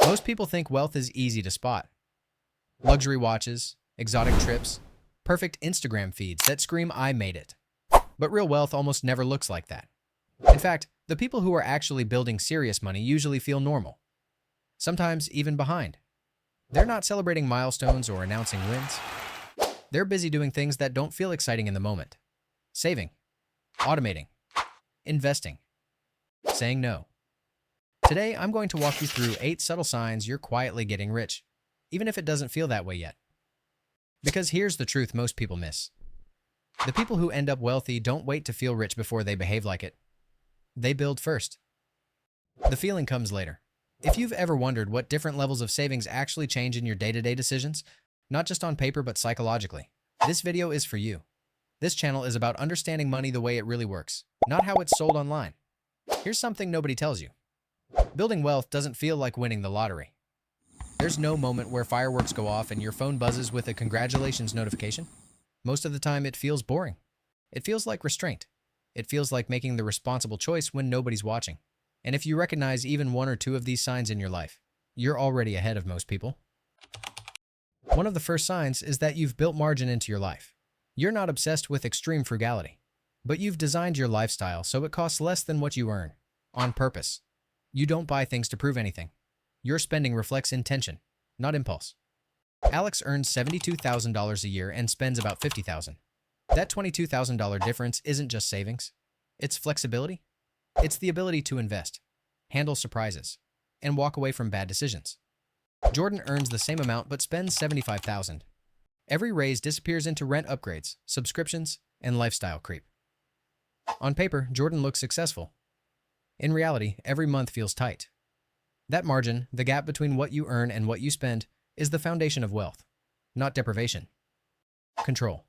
Most people think wealth is easy to spot. Luxury watches, exotic trips, perfect Instagram feeds that scream, "I made it." But real wealth almost never looks like that. In fact, the people who are actually building serious money usually feel normal, sometimes even behind. They're not celebrating milestones or announcing wins. They're busy doing things that don't feel exciting in the moment. Saving, automating, investing, saying no. Today, I'm going to walk you through 8 subtle signs you're quietly getting rich, even if it doesn't feel that way yet. Because here's the truth most people miss. The people who end up wealthy don't wait to feel rich before they behave like it. They build first. The feeling comes later. If you've ever wondered what different levels of savings actually change in your day-to-day decisions, not just on paper but psychologically, this video is for you. This channel is about understanding money the way it really works, not how it's sold online. Here's something nobody tells you. Building wealth doesn't feel like winning the lottery. There's no moment where fireworks go off and your phone buzzes with a congratulations notification. Most of the time, it feels boring. It feels like restraint. It feels like making the responsible choice when nobody's watching. And if you recognize even 1 or 2 of these signs in your life, you're already ahead of most people. One of the first signs is that you've built margin into your life. You're not obsessed with extreme frugality, but you've designed your lifestyle so it costs less than what you earn, on purpose. You don't buy things to prove anything. Your spending reflects intention, not impulse. Alex earns $72,000 a year and spends about $50,000. That $22,000 difference isn't just savings. It's flexibility. It's the ability to invest, handle surprises, and walk away from bad decisions. Jordan earns the same amount but spends $75,000. Every raise disappears into rent upgrades, subscriptions, and lifestyle creep. On paper, Jordan looks successful. In reality, every month feels tight. That margin, the gap between what you earn and what you spend, is the foundation of wealth, not deprivation. Control.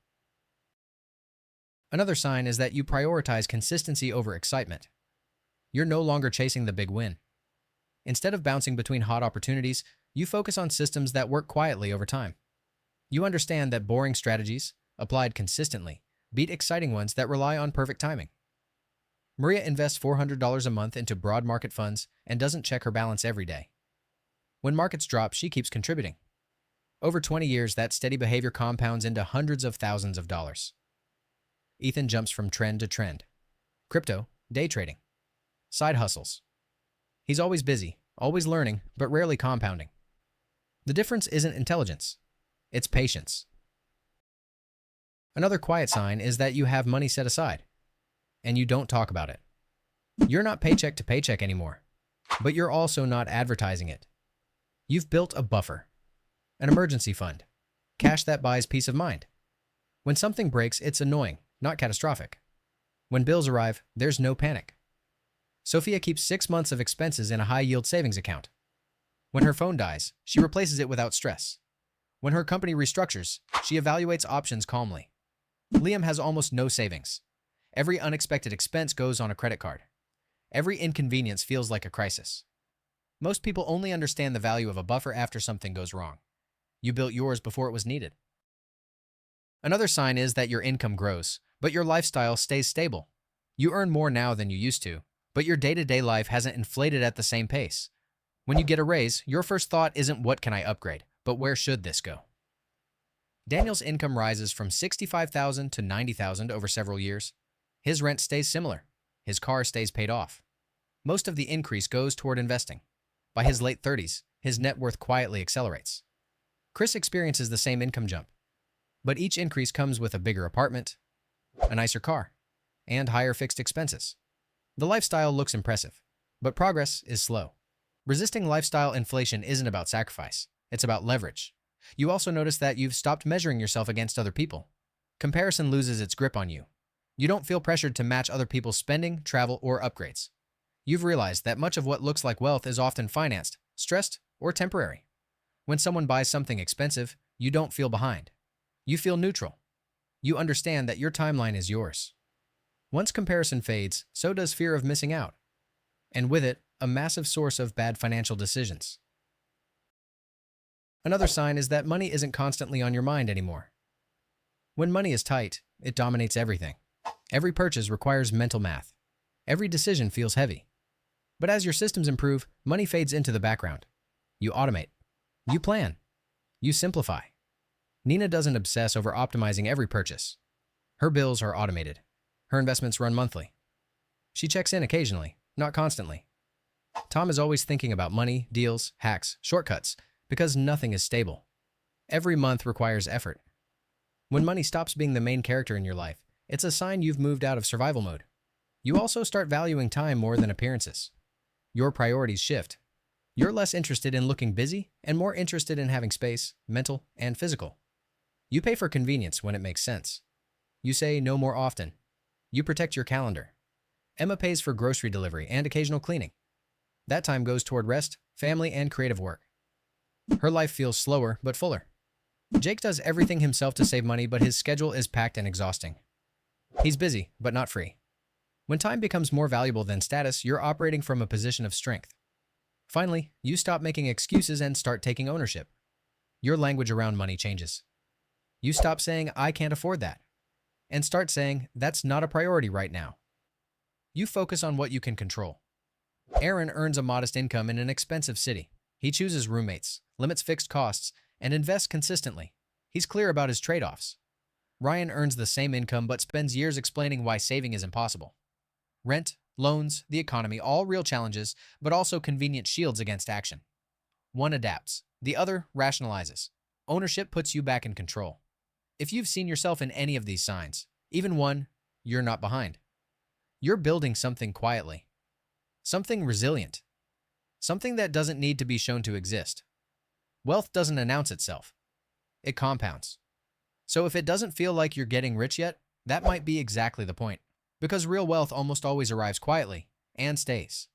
Another sign is that you prioritize consistency over excitement. You're no longer chasing the big win. Instead of bouncing between hot opportunities, you focus on systems that work quietly over time. You understand that boring strategies, applied consistently, beat exciting ones that rely on perfect timing. Maria invests $400 a month into broad market funds and doesn't check her balance every day. When markets drop, she keeps contributing. Over 20 years, that steady behavior compounds into hundreds of thousands of dollars. Ethan jumps from trend to trend. Crypto, day trading, side hustles. He's always busy, always learning, but rarely compounding. The difference isn't intelligence, it's patience. Another quiet sign is that you have money set aside, and you don't talk about it. You're not paycheck to paycheck anymore, but you're also not advertising it. You've built a buffer, an emergency fund, cash that buys peace of mind. When something breaks, it's annoying, not catastrophic. When bills arrive, there's no panic. Sophia keeps 6 months of expenses in a high-yield savings account. When her phone dies, she replaces it without stress. When her company restructures, she evaluates options calmly. Liam has almost no savings. Every unexpected expense goes on a credit card. Every inconvenience feels like a crisis. Most people only understand the value of a buffer after something goes wrong. You built yours before it was needed. Another sign is that your income grows, but your lifestyle stays stable. You earn more now than you used to, but your day-to-day life hasn't inflated at the same pace. When you get a raise, your first thought isn't "what can I upgrade," but "where should this go?" Daniel's income rises from $65,000 to $90,000 over several years. His rent stays similar. His car stays paid off. Most of the increase goes toward investing. By his late 30s, his net worth quietly accelerates. Chris experiences the same income jump, but each increase comes with a bigger apartment, a nicer car, and higher fixed expenses. The lifestyle looks impressive, but progress is slow. Resisting lifestyle inflation isn't about sacrifice, it's about leverage. You also notice that you've stopped measuring yourself against other people. Comparison loses its grip on you. You don't feel pressured to match other people's spending, travel, or upgrades. You've realized that much of what looks like wealth is often financed, stressed, or temporary. When someone buys something expensive, you don't feel behind. You feel neutral. You understand that your timeline is yours. Once comparison fades, so does fear of missing out. And with it, a massive source of bad financial decisions. Another sign is that money isn't constantly on your mind anymore. When money is tight, it dominates everything. Every purchase requires mental math. Every decision feels heavy. But as your systems improve, money fades into the background. You automate. You plan. You simplify. Nina doesn't obsess over optimizing every purchase. Her bills are automated. Her investments run monthly. She checks in occasionally, not constantly. Tom is always thinking about money, deals, hacks, shortcuts, because nothing is stable. Every month requires effort. When money stops being the main character in your life, it's a sign you've moved out of survival mode. You also start valuing time more than appearances. Your priorities shift. You're less interested in looking busy and more interested in having space, mental and physical. You pay for convenience when it makes sense. You say no more often. You protect your calendar. Emma pays for grocery delivery and occasional cleaning. That time goes toward rest, family, and creative work. Her life feels slower but fuller. Jake does everything himself to save money, but his schedule is packed and exhausting. He's busy, but not free. When time becomes more valuable than status, you're operating from a position of strength. Finally, you stop making excuses and start taking ownership. Your language around money changes. You stop saying, "I can't afford that," and start saying, "That's not a priority right now." You focus on what you can control. Aaron earns a modest income in an expensive city. He chooses roommates, limits fixed costs, and invests consistently. He's clear about his trade-offs. Ryan earns the same income but spends years explaining why saving is impossible. Rent, loans, the economy, all real challenges, but also convenient shields against action. One adapts, the other rationalizes. Ownership puts you back in control. If you've seen yourself in any of these signs, even one, you're not behind. You're building something quietly. Something resilient. Something that doesn't need to be shown to exist. Wealth doesn't announce itself. It compounds. So if it doesn't feel like you're getting rich yet, that might be exactly the point. Because real wealth almost always arrives quietly and stays.